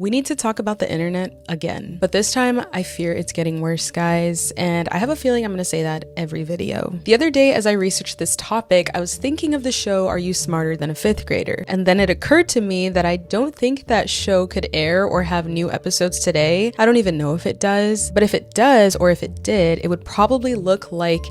We need to talk about the internet again, but this time I fear it's getting worse, guys, and I have a feeling I'm gonna say that every video. The other day, as I researched this topic, I was thinking of the show Are You Smarter Than a Fifth Grader? And then it occurred to me that I don't think that show could air or have new episodes today. I don't even know if it does, but if it does, or if it did, it would probably look like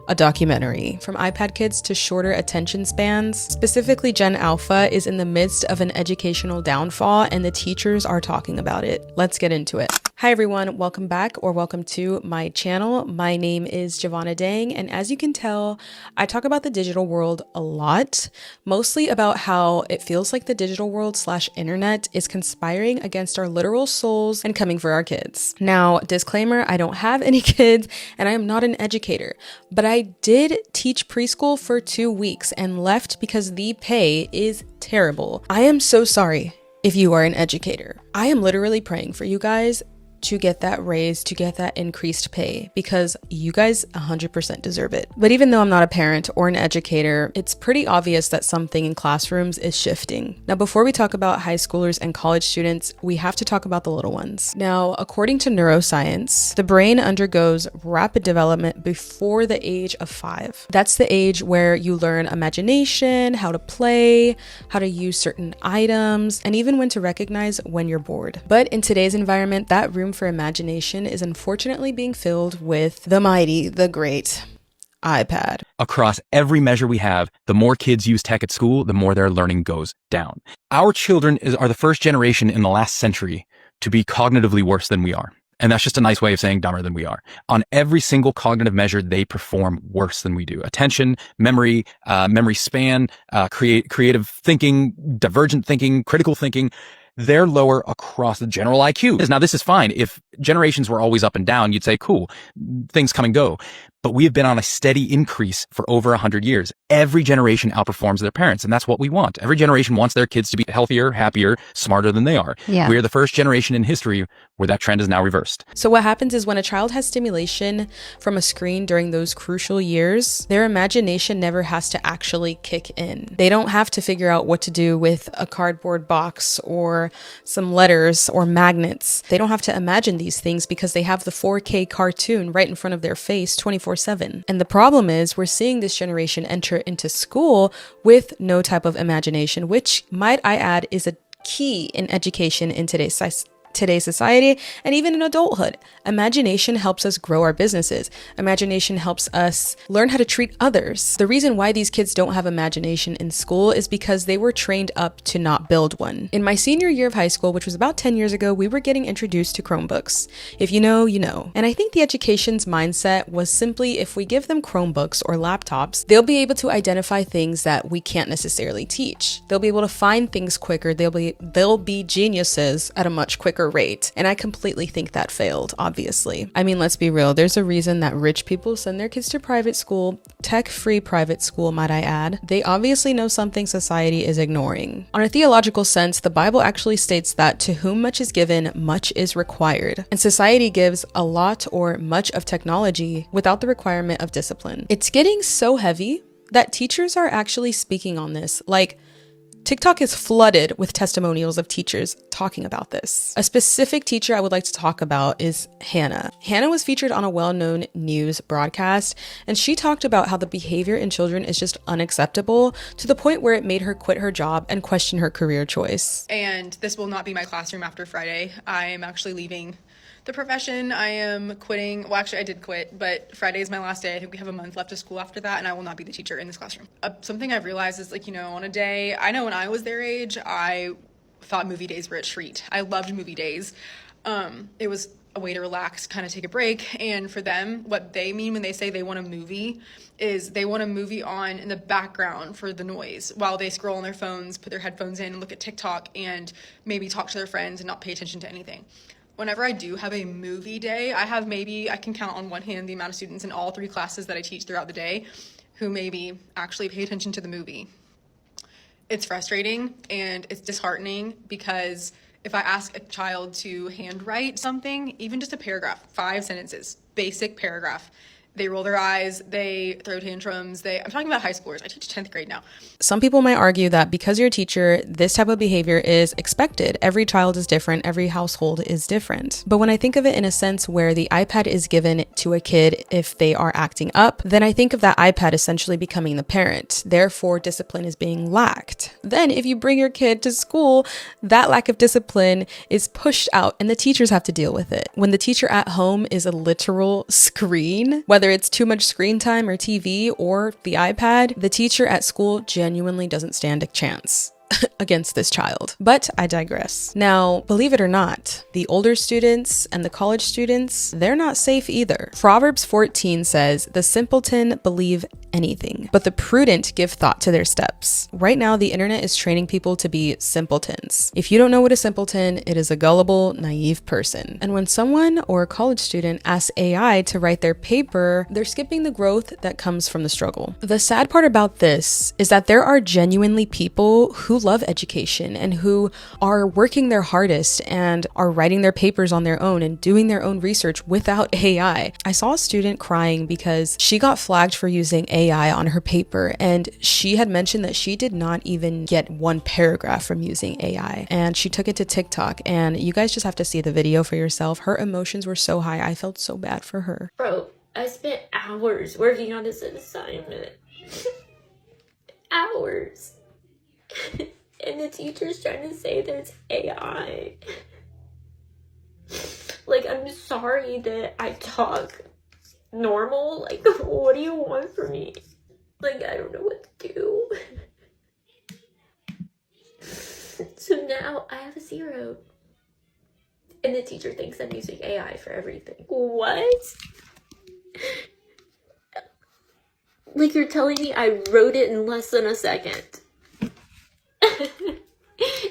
a documentary. From iPad kids to shorter attention spans, specifically Gen Alpha is in the midst of an educational downfall and the teachers are talking about it. Let's get into it. Hi everyone, welcome back or welcome to my channel. My name is Javona and as you can tell, I talk about the digital world a lot, mostly about how it feels like the digital world / internet is conspiring against our literal souls and coming for our kids. Now, disclaimer, I don't have any kids and I am not an educator, but I did teach preschool for 2 weeks and left because the pay is terrible. I am so sorry if you are an educator. I am literally praying for you guys to get that raise, to get that increased pay, because you guys 100% deserve it. But even though I'm not a parent or an educator, it's pretty obvious that something in classrooms is shifting. Now, before we talk about high schoolers and college students, we have to talk about the little ones. Now, according to neuroscience, the brain undergoes rapid development before the age of 5. That's the age where you learn imagination, how to play, how to use certain items, and even when to recognize when you're bored. But in today's environment, that room for imagination is unfortunately being filled with the mighty, the great iPad. Across every measure we have, the more kids use tech at school, the more their learning goes down. Our children are the first generation in the last century to be cognitively worse than we are. And that's just a nice way of saying dumber than we are. On every single cognitive measure, they perform worse than we do. Attention, memory, memory span, creative thinking, divergent thinking, critical thinking. They're lower across the general IQ. Now, this is fine. If generations were always up and down, you'd say, cool, things come and go. But we have been on a steady increase for over 100 years. Every generation outperforms their parents, and that's what we want. Every generation wants their kids to be healthier, happier, smarter than they are. Yeah. We are the first generation in history where that trend is now reversed. So what happens is when a child has stimulation from a screen during those crucial years, their imagination never has to actually kick in. They don't have to figure out what to do with a cardboard box or some letters or magnets. They don't have to imagine these things because they have the 4K cartoon right in front of their face 24/7. And the problem is we're seeing this generation enter into school with no type of imagination, which, might I add, is a key in education in today's society and even in adulthood. Imagination helps us grow our businesses. Imagination helps us learn how to treat others. The reason why these kids don't have imagination in school is because they were trained up to not build one. In my senior year of high school, which was about 10 years ago, we were getting introduced to chromebooks. If you know, you know. And I think the education's mindset was simply if we give them chromebooks or laptops, they'll be able to identify things that we can't necessarily teach. They'll be able to find things quicker. They'll be geniuses at a much quicker rate. And I completely think that failed, obviously. I mean, let's be real. There's a reason that rich people send their kids to private school, tech-free private school, might I add. They obviously know something society is ignoring. On a theological sense, the Bible actually states that to whom much is given, much is required. And society gives a lot or much of technology without the requirement of discipline. It's getting so heavy that teachers are actually speaking on this. Like, TikTok is flooded with testimonials of teachers talking about this. A specific teacher I would like to talk about is Hannah. Hannah was featured on a well-known news broadcast, and she talked about how the behavior in children is just unacceptable to the point where it made her quit her job and question her career choice. And this will not be my classroom after Friday. I am actually leaving the profession. I am quitting. Well, actually, I did quit, but Friday is my last day. I think we have a month left of school after that, and I will not be the teacher in this classroom. Something I've realized is, like, on a day, I know when I was their age, I thought movie days were a treat. I loved movie days. It was a way to relax, kind of take a break. And for them, what they mean when they say they want a movie is they want a movie on in the background for the noise while they scroll on their phones, put their headphones in, and look at TikTok, and maybe talk to their friends and not pay attention to anything. Whenever I do have a movie day, I can count on one hand the amount of students in all 3 classes that I teach throughout the day who maybe actually pay attention to the movie. It's frustrating and it's disheartening because if I ask a child to handwrite something, even just a paragraph, 5 sentences, basic paragraph, They roll their eyes, they throw tantrums. I'm talking about high schoolers. I teach 10th grade now. Some people might argue that because you're a teacher, this type of behavior is expected. Every child is different, every household is different. But when I think of it in a sense where the iPad is given to a kid if they are acting up, then I think of that iPad essentially becoming the parent. Therefore, discipline is being lacked. Then if you bring your kid to school, that lack of discipline is pushed out and the teachers have to deal with it. When the teacher at home is a literal screen, whether it's too much screen time or TV or the iPad, the teacher at school genuinely doesn't stand a chance against this child. But I digress. Now, believe it or not, the older students and the college students, they're not safe either. Proverbs 14 says, "The simpleton believe anything, but the prudent give thought to their steps." Right now, the internet is training people to be simpletons. If you don't know what a simpleton, it is a gullible, naive person. And when someone or a college student asks AI to write their paper, they're skipping the growth that comes from the struggle. The sad part about this is that there are genuinely people who love education and who are working their hardest and are writing their papers on their own and doing their own research without AI. I saw a student crying because she got flagged for using AI on her paper, and she had mentioned that she did not even get one paragraph from using AI, and she took it to TikTok, and you guys just have to see the video for yourself. Her emotions were so high. I felt so bad for her. Bro, I spent hours working on this assignment. Hours. And the teacher's trying to say there's AI. Like, I'm sorry that I talk normal. Like, what do you want from me? Like, I don't know what to do. So now I have a 0. And the teacher thinks I'm using AI for everything. What? Like, you're telling me I wrote it in less than a second?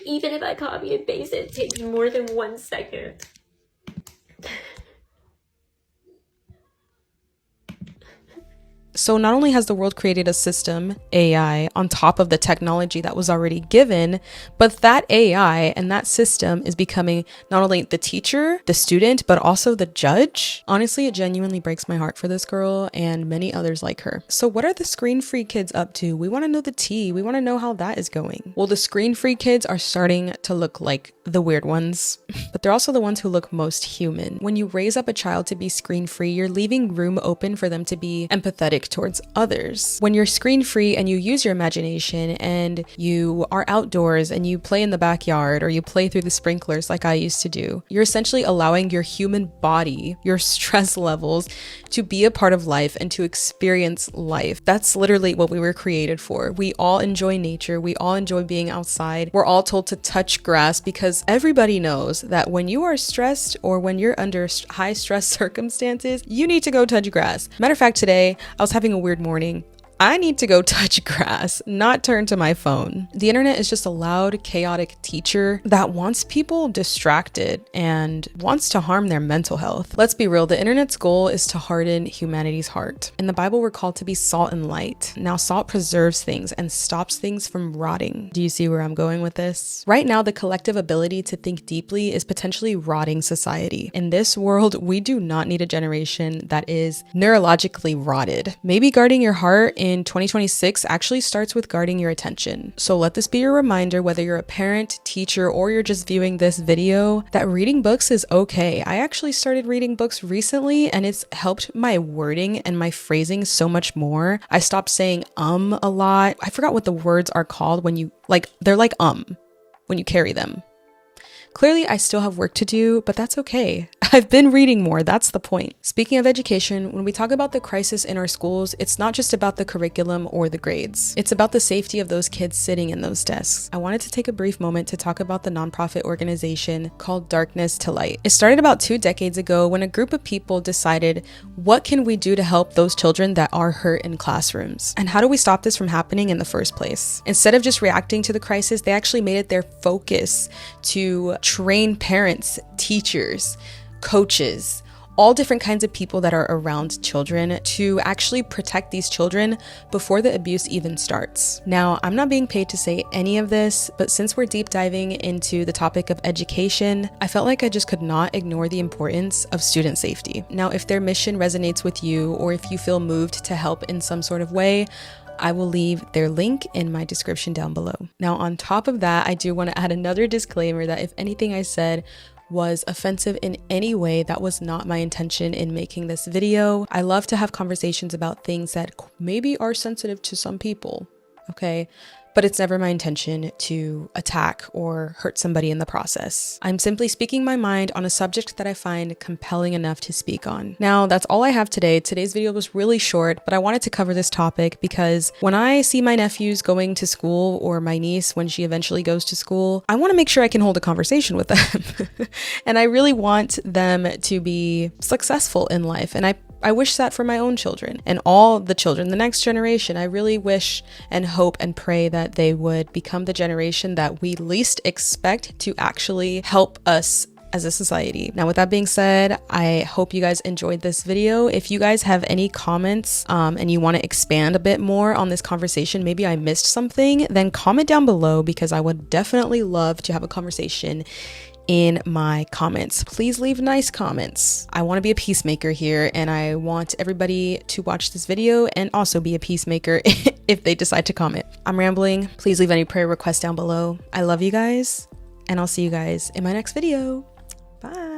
Even if I copy and paste it, it takes more than 1 second. So not only has the world created a system, AI, on top of the technology that was already given, but that AI and that system is becoming not only the teacher, the student, but also the judge. Honestly, it genuinely breaks my heart for this girl and many others like her. So what are the screen-free kids up to? We want to know the tea. We want to know how that is going. Well, the screen-free kids are starting to look like the weird ones, but they're also the ones who look most human. When you raise up a child to be screen-free, you're leaving room open for them to be empathetic towards others. When you're screen-free and you use your imagination and you are outdoors and you play in the backyard or you play through the sprinklers like I used to do, you're essentially allowing your human body, your stress levels, to be a part of life and to experience life. That's literally what we were created for. We all enjoy nature. We all enjoy being outside. We're all told to touch grass because everybody knows that when you are stressed or when you're under high stress circumstances, you need to go touch grass. Matter of fact, today I was having a weird morning. I need to go touch grass, not turn to my phone. The internet is just a loud, chaotic teacher that wants people distracted and wants to harm their mental health. Let's be real, the internet's goal is to harden humanity's heart. In the Bible, we're called to be salt and light. Now, salt preserves things and stops things from rotting. Do you see where I'm going with this? Right now, the collective ability to think deeply is potentially rotting society. In this world, we do not need a generation that is neurologically rotted. Maybe guarding your heart in 2026 actually starts with guarding your attention. So let this be your reminder, whether you're a parent, teacher, or you're just viewing this video, that reading books is okay. I actually started reading books recently and it's helped my wording and my phrasing so much more. I stopped saying a lot. I forgot what the words are called when you they're like when you carry them. Clearly, I still have work to do, but that's okay. I've been reading more, that's the point. Speaking of education, when we talk about the crisis in our schools, it's not just about the curriculum or the grades. It's about the safety of those kids sitting in those desks. I wanted to take a brief moment to talk about the nonprofit organization called Darkness to Light. It started about 2 decades ago when a group of people decided, what can we do to help those children that are hurt in classrooms? And how do we stop this from happening in the first place? Instead of just reacting to the crisis, they actually made it their focus to train parents, teachers, coaches, all different kinds of people that are around children to actually protect these children before the abuse even starts. Now, I'm not being paid to say any of this, but since we're deep diving into the topic of education, I felt like I just could not ignore the importance of student safety. Now, if their mission resonates with you, or if you feel moved to help in some sort of way, I will leave their link in my description down below. Now, on top of that, I do want to add another disclaimer that if anything I said was offensive in any way, that was not my intention in making this video. I love to have conversations about things that maybe are sensitive to some people, okay? But it's never my intention to attack or hurt somebody in the process. I'm simply speaking my mind on a subject that I find compelling enough to speak on. Now, that's all I have today. Today's video was really short, but I wanted to cover this topic because when I see my nephews going to school, or my niece when she eventually goes to school, I want to make sure I can hold a conversation with them. And I really want them to be successful in life. And I wish that for my own children and all the children, the next generation. I really wish and hope and pray that they would become the generation that we least expect to actually help us as a society. Now, with that being said, I hope you guys enjoyed this video. If you guys have any comments and you want to expand a bit more on this conversation, maybe I missed something, then comment down below, because I would definitely love to have a conversation in my comments. Please leave nice comments. I want to be a peacemaker here, and I want everybody to watch this video and also be a peacemaker if they decide to comment. I'm rambling. Please leave any prayer requests down below. I love you guys, and I'll see you guys in my next video. Bye.